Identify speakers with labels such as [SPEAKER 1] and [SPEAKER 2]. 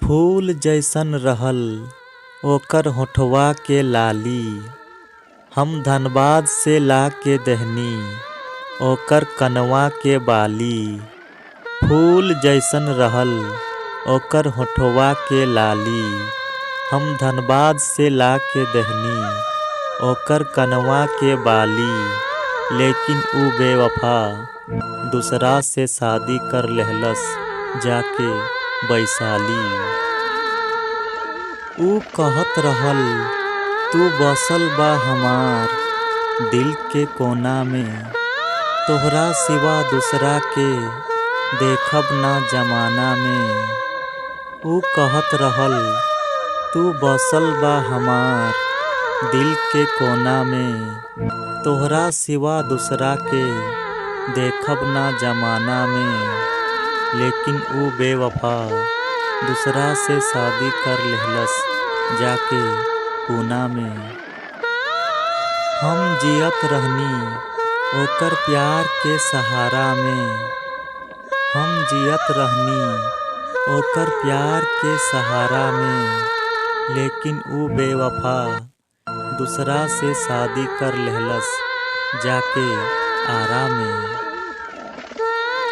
[SPEAKER 1] फूल जैसन रहल ओकर होठवा के लाली, हम धनबाद से ला के देहनी ओकर कनवा के बाली। फूल जैसन रहल ओकर होठवा के लाली, हम धनबाद से ला के देहनी ओकर कनवा के बाली। लेकिन ऊ बेवफा दूसरा से शादी कर लेहलस जाके वैशाली। ऊ कहत रहल तू बसल बा हमार दिल के कोना में, तोहरा सिवा दूसरा के देखब ना जमाना में। ऊ कहत रहल तू बसल बा हमार दिल के कोना में, तोहरा सिवा दूसरा के देखब ना जमाना में। लेकिन ऊ बेवफा दूसरा से शादी कर लेहलस जाके पूना में। हम जियत रहनी ओकर प्यार के सहारा में, हम जियत रहनी ओकर प्यार के सहारा में। लेकिन ऊ बेवफा दूसरा से शादी कर लेहलस जाके आरा में।